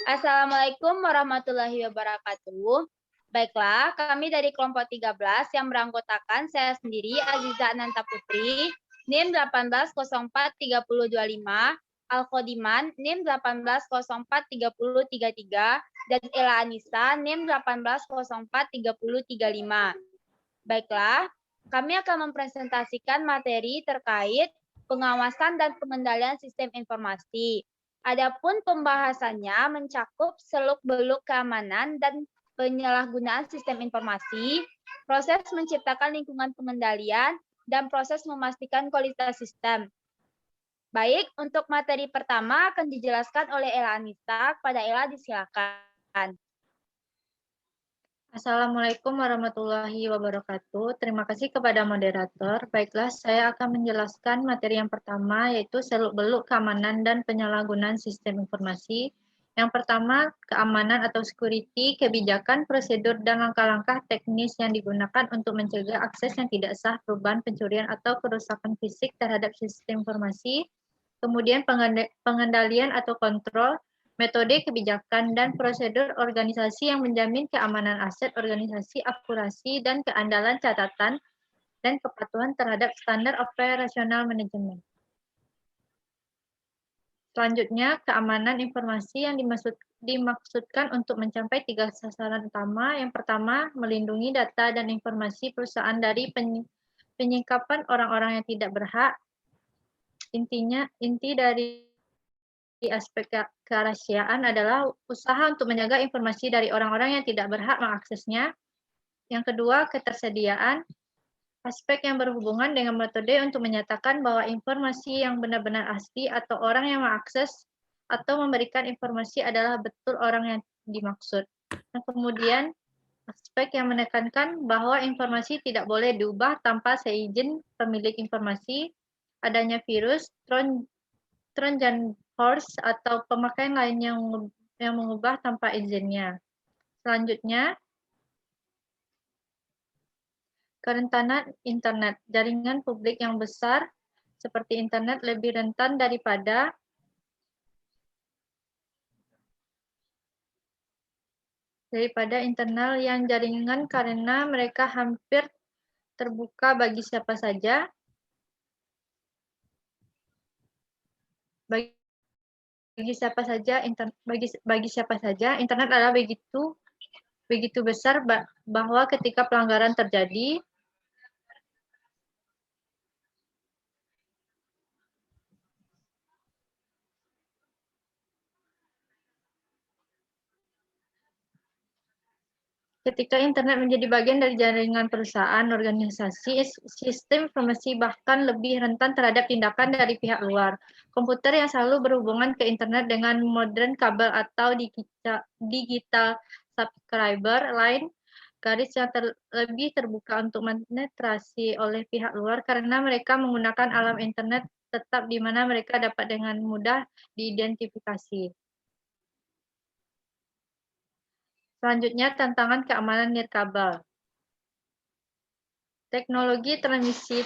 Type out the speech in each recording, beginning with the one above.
Assalamualaikum warahmatullahi wabarakatuh. Baiklah, kami dari kelompok 13 yang beranggotakan saya sendiri, Aziza Ananta Putri, NIM 18043025, Al-Khodiman, NIM 18043033, dan Ela Anissa, NIM 18043035. Baiklah, kami akan mempresentasikan materi terkait pengawasan dan pengendalian sistem informasi. Adapun pembahasannya mencakup seluk-beluk keamanan dan penyalahgunaan sistem informasi, proses menciptakan lingkungan pengendalian, dan proses memastikan kualitas sistem. Baik, untuk materi pertama akan dijelaskan oleh Ela Anissa. Kepada Ela, disilakan. Assalamualaikum warahmatullahi wabarakatuh. Terima kasih kepada moderator. Baiklah, saya akan menjelaskan materi yang pertama, yaitu seluk-beluk keamanan dan penyalahgunaan sistem informasi. Yang pertama, keamanan atau security, kebijakan, prosedur, dan langkah-langkah teknis yang digunakan untuk mencegah akses yang tidak sah, perubahan, pencurian, atau kerusakan fisik terhadap sistem informasi. Kemudian pengendalian atau kontrol, metode, kebijakan, dan prosedur organisasi yang menjamin keamanan aset organisasi, akurasi, dan keandalan catatan, dan kepatuhan terhadap standar operasional manajemen. Selanjutnya, keamanan informasi yang dimaksudkan untuk mencapai 3 sasaran utama. Yang pertama, melindungi data dan informasi perusahaan dari penyingkapan orang-orang yang tidak berhak. Inti dari aspek kerahasiaan adalah usaha untuk menjaga informasi dari orang-orang yang tidak berhak mengaksesnya. Yang kedua, ketersediaan. Aspek yang berhubungan dengan metode untuk menyatakan bahwa informasi yang benar-benar asli atau orang yang mengakses atau memberikan informasi adalah betul orang yang dimaksud. Dan kemudian, aspek yang menekankan bahwa informasi tidak boleh diubah tanpa seizin pemilik informasi, adanya virus, Trojan horse, atau pemakaian lain yang mengubah tanpa izinnya. Selanjutnya, kerentanan internet. Jaringan publik yang besar seperti internet lebih rentan daripada internal yang jaringan karena mereka hampir terbuka bagi siapa saja. Bagi siapa saja, internet adalah begitu besar bahwa ketika pelanggaran terjadi, ketika internet menjadi bagian dari jaringan perusahaan, organisasi, sistem informasi bahkan lebih rentan terhadap tindakan dari pihak luar. Komputer yang selalu berhubungan ke internet dengan modem kabel atau digital subscriber line garis yang lebih terbuka untuk penetrasi oleh pihak luar karena mereka menggunakan alam internet tetap di mana mereka dapat dengan mudah diidentifikasi. Selanjutnya, tantangan keamanan nirkabel. Teknologi transmisi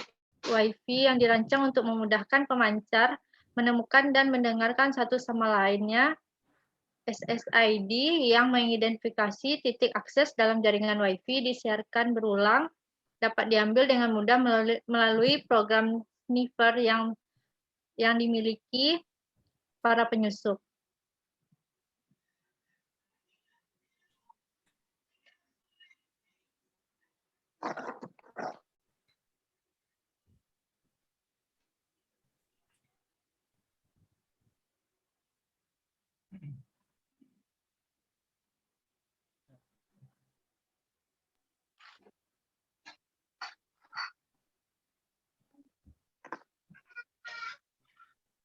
Wi-Fi yang dirancang untuk memudahkan pemancar menemukan dan mendengarkan satu sama lainnya. SSID yang mengidentifikasi titik akses dalam jaringan Wi-Fi disiarkan berulang dapat diambil dengan mudah melalui program sniffer yang dimiliki para penyusup.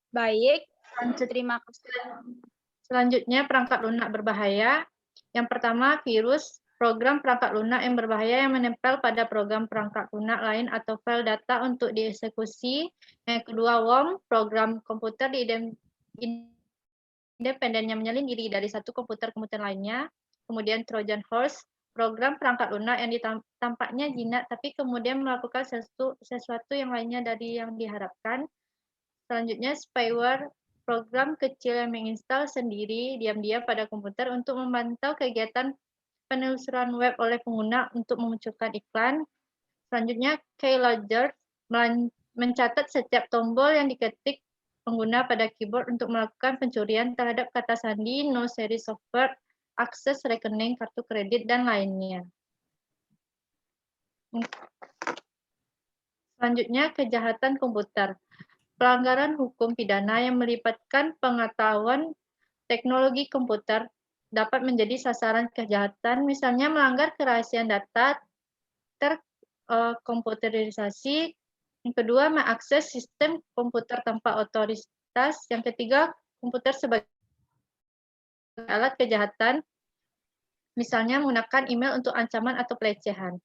Baik, terima kasih. Selanjutnya, perangkat lunak berbahaya. Yang pertama, virus. Program perangkat lunak yang berbahaya yang menempel pada program perangkat lunak lain atau file data untuk dieksekusi. Yang kedua, worm. Program komputer independen yang menyalin diri dari satu komputer lainnya. Kemudian Trojan horse. Program perangkat lunak yang tampaknya jinak tapi kemudian melakukan sesuatu yang lainnya dari yang diharapkan. Selanjutnya, spyware. program kecil yang menginstal sendiri diam-diam pada komputer untuk memantau kegiatan penelusuran web oleh pengguna untuk memunculkan iklan. Selanjutnya, keylogger mencatat setiap tombol yang diketik pengguna pada keyboard untuk melakukan pencurian terhadap kata sandi, no seri software, akses rekening, kartu kredit, dan lainnya. Selanjutnya, kejahatan komputer. Pelanggaran hukum pidana yang melibatkan pengetahuan teknologi komputer dapat menjadi sasaran kejahatan, misalnya melanggar kerahasiaan data, terkomputerisasi. Yang kedua, mengakses sistem komputer tanpa otoritas. Yang ketiga, komputer sebagai alat kejahatan, misalnya menggunakan email untuk ancaman atau pelecehan.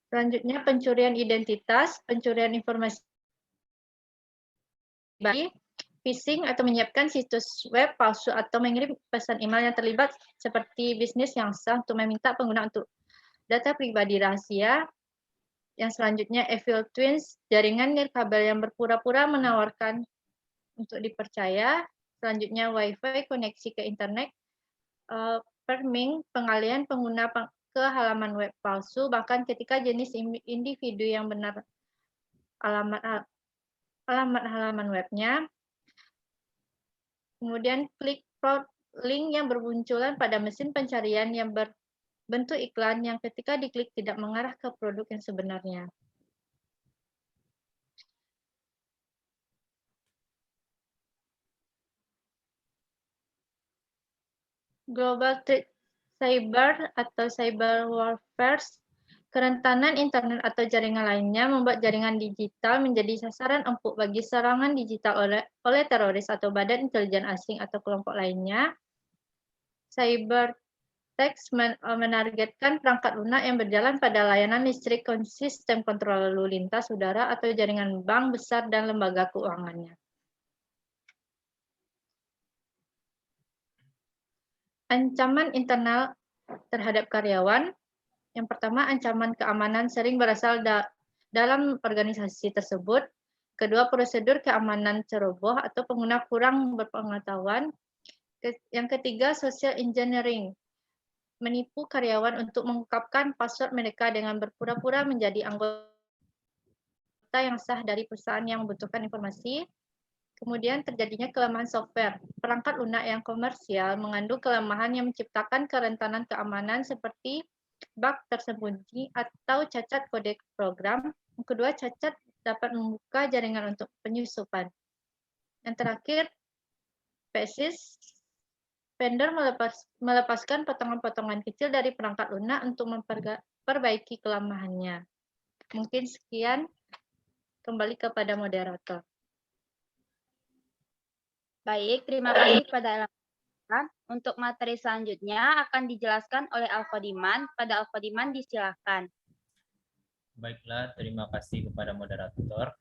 Selanjutnya, pencurian identitas, pencurian informasi, phishing atau menyiapkan situs web palsu atau mengirim pesan email yang terlibat seperti bisnis yang sah untuk meminta pengguna untuk data pribadi rahasia. Yang selanjutnya, evil twins, jaringan nirkabel yang berpura-pura menawarkan untuk dipercaya. Selanjutnya, wifi, koneksi ke internet, perming, pengalihan pengguna ke halaman web palsu, bahkan ketika jenis individu yang benar alamat halaman webnya. Kemudian klik fraud, link yang bermunculan pada mesin pencarian yang berbentuk iklan yang ketika diklik tidak mengarah ke produk yang sebenarnya. Global threat cyber atau cyber warfare, kerentanan internet atau jaringan lainnya membuat jaringan digital menjadi sasaran empuk bagi serangan digital oleh teroris atau badan intelijen asing atau kelompok lainnya. Cyber Text menargetkan perangkat lunak yang berjalan pada layanan listrik, sistem kontrol lalu lintas udara, atau jaringan bank besar dan lembaga keuangannya. Ancaman internal terhadap karyawan. Yang pertama, ancaman keamanan sering berasal dalam organisasi tersebut. Kedua, prosedur keamanan ceroboh atau pengguna kurang berpengetahuan. Yang ketiga, social engineering, menipu karyawan untuk mengungkapkan password mereka dengan berpura-pura menjadi anggota yang sah dari perusahaan yang membutuhkan informasi. Kemudian terjadinya kelemahan software. Perangkat lunak yang komersial mengandung kelemahan yang menciptakan kerentanan keamanan seperti bug tersembunyi atau cacat kode program. Yang kedua, cacat dapat membuka jaringan untuk penyusupan. Yang terakhir, PSIS, vendor melepaskan potongan-potongan kecil dari perangkat lunak untuk memperbaiki kelemahannya. Mungkin sekian, kembali kepada moderator. Baik, terima kasih kepada Elvira. Untuk materi selanjutnya akan dijelaskan oleh Alfodiman. Pada Alfodiman disilakan. Baiklah, terima kasih kepada moderator.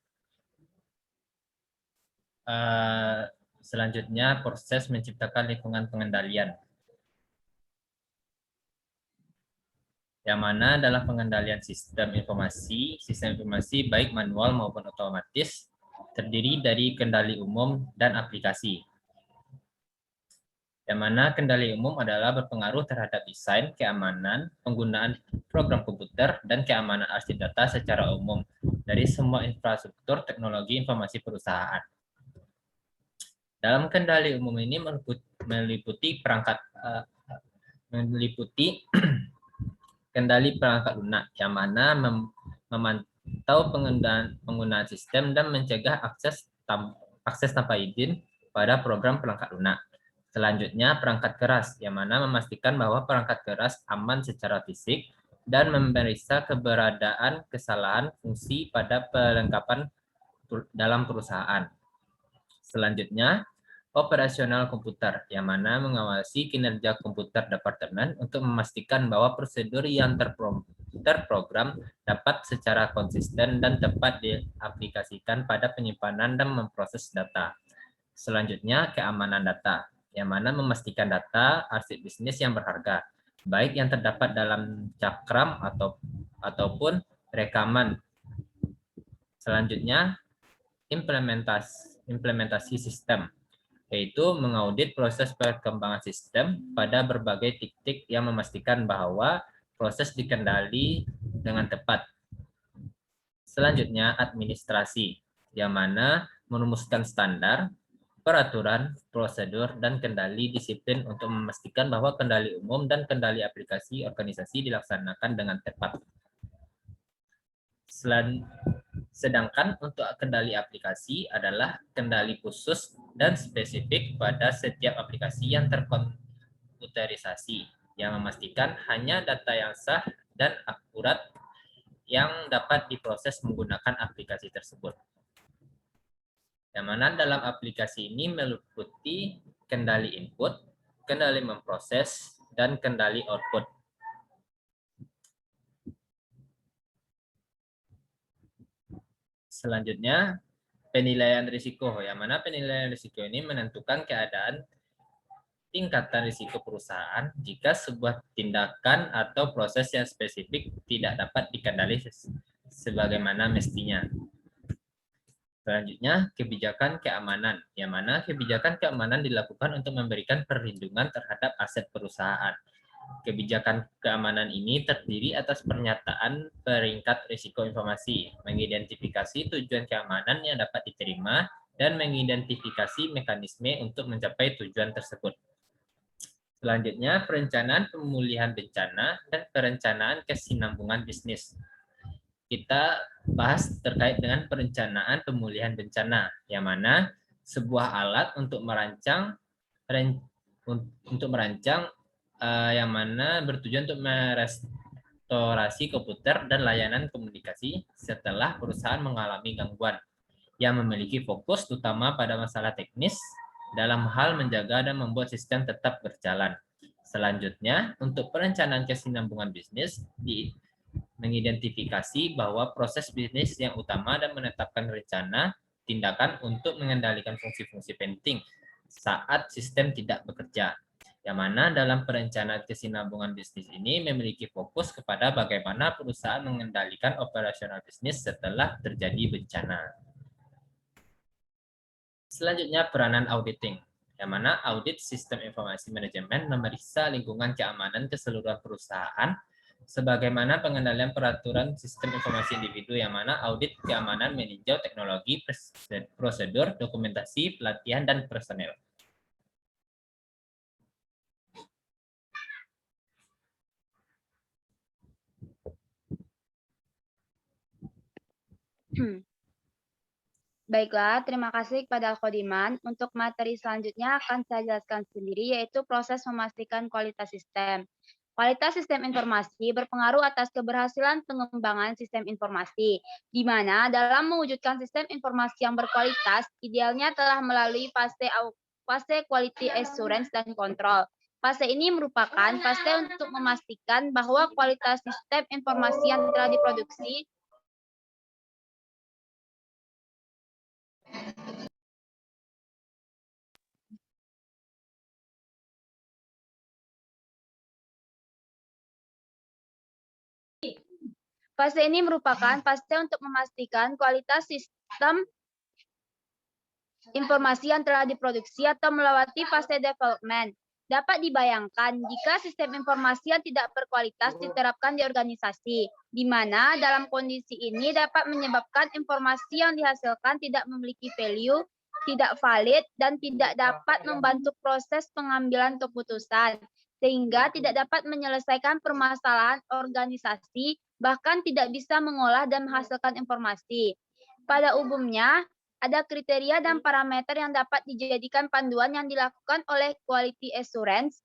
Selanjutnya, proses menciptakan lingkungan pengendalian. Yang mana adalah pengendalian sistem informasi baik manual maupun otomatis, terdiri dari kendali umum dan aplikasi. Yang mana kendali umum adalah berpengaruh terhadap desain, keamanan, penggunaan program komputer, dan keamanan arsip data secara umum dari semua infrastruktur teknologi informasi perusahaan. Dalam kendali umum ini meliputi kendali perangkat lunak, yang mana memantau penggunaan sistem dan mencegah akses tanpa izin pada program perangkat lunak. Selanjutnya, perangkat keras, yang mana memastikan bahwa perangkat keras aman secara fisik dan memeriksa keberadaan kesalahan fungsi pada perlengkapan dalam perusahaan. Selanjutnya, operasional komputer, yang mana mengawasi kinerja komputer departemen untuk memastikan bahwa prosedur yang terprogram dapat secara konsisten dan tepat diaplikasikan pada penyimpanan dan memproses data. Selanjutnya, keamanan data, yang mana memastikan data arsip bisnis yang berharga, baik yang terdapat dalam cakram ataupun rekaman. Selanjutnya, implementasi sistem, yaitu mengaudit proses perkembangan sistem pada berbagai titik yang memastikan bahwa proses dikendali dengan tepat. Selanjutnya, administrasi, yang mana merumuskan standar, peraturan, prosedur, dan kendali disiplin untuk memastikan bahwa kendali umum dan kendali aplikasi organisasi dilaksanakan dengan tepat. Sedangkan untuk kendali aplikasi adalah kendali khusus dan spesifik pada setiap aplikasi yang terkomputerisasi, yang memastikan hanya data yang sah dan akurat yang dapat diproses menggunakan aplikasi tersebut. Yang mana dalam aplikasi ini meliputi kendali input, kendali memproses, dan kendali output. Selanjutnya, penilaian risiko, yang mana penilaian risiko ini menentukan keadaan tingkatan risiko perusahaan jika sebuah tindakan atau proses yang spesifik tidak dapat dikendali sebagaimana mestinya. Selanjutnya, kebijakan keamanan, yang mana kebijakan keamanan dilakukan untuk memberikan perlindungan terhadap aset perusahaan. Kebijakan keamanan ini terdiri atas pernyataan peringkat risiko informasi, mengidentifikasi tujuan keamanan yang dapat diterima, dan mengidentifikasi mekanisme untuk mencapai tujuan tersebut. Selanjutnya, perencanaan pemulihan bencana dan perencanaan kesinambungan bisnis. Kita bahas terkait dengan perencanaan pemulihan bencana, yang mana sebuah alat untuk merancang yang mana bertujuan untuk merestorasi komputer dan layanan komunikasi setelah perusahaan mengalami gangguan, yang memiliki fokus utama pada masalah teknis dalam hal menjaga dan membuat sistem tetap berjalan. Selanjutnya, untuk perencanaan kesinambungan bisnis, mengidentifikasi bahwa proses bisnis yang utama dan menetapkan rencana tindakan untuk mengendalikan fungsi-fungsi penting saat sistem tidak bekerja. Yang mana dalam perencanaan kesinambungan bisnis ini memiliki fokus kepada bagaimana perusahaan mengendalikan operasional bisnis setelah terjadi bencana. Selanjutnya, peranan auditing, yang mana audit sistem informasi manajemen memeriksa lingkungan keamanan keseluruhan perusahaan sebagaimana pengendalian peraturan sistem informasi individu, yang mana audit keamanan meninjau teknologi, prosedur, dokumentasi, pelatihan, dan personel. Baiklah, terima kasih kepada Al-Qodiman. Untuk materi selanjutnya akan saya jelaskan sendiri, yaitu proses memastikan kualitas sistem. Kualitas sistem informasi berpengaruh atas keberhasilan pengembangan sistem informasi, di mana dalam mewujudkan sistem informasi yang berkualitas, idealnya telah melalui fase quality assurance dan kontrol. Fase ini merupakan fase untuk memastikan bahwa kualitas sistem informasi yang telah diproduksi Fase ini merupakan fase untuk memastikan kualitas sistem informasi yang telah diproduksi atau melewati fase development. Dapat dibayangkan jika sistem informasi yang tidak berkualitas diterapkan di organisasi, di mana dalam kondisi ini dapat menyebabkan informasi yang dihasilkan tidak memiliki value, tidak valid, dan tidak dapat membantu proses pengambilan keputusan, sehingga tidak dapat menyelesaikan permasalahan organisasi, bahkan tidak bisa mengolah dan menghasilkan informasi. Pada umumnya, ada kriteria dan parameter yang dapat dijadikan panduan yang dilakukan oleh quality assurance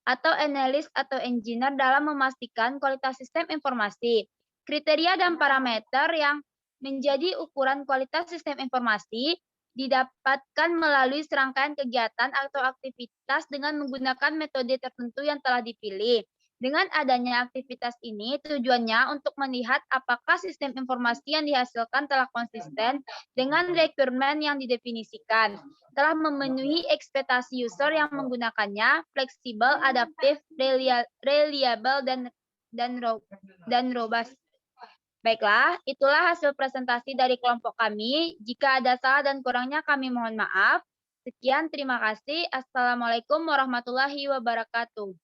atau analis atau engineer dalam memastikan kualitas sistem informasi. Kriteria dan parameter yang menjadi ukuran kualitas sistem informasi didapatkan melalui serangkaian kegiatan atau aktivitas dengan menggunakan metode tertentu yang telah dipilih. Dengan adanya aktivitas ini, tujuannya untuk melihat apakah sistem informasi yang dihasilkan telah konsisten dengan requirement yang didefinisikan, telah memenuhi ekspektasi user yang menggunakannya, fleksibel, adaptif, reliable, dan robust. Baiklah, itulah hasil presentasi dari kelompok kami. Jika ada salah dan kurangnya kami mohon maaf. Sekian, terima kasih. Assalamualaikum warahmatullahi wabarakatuh.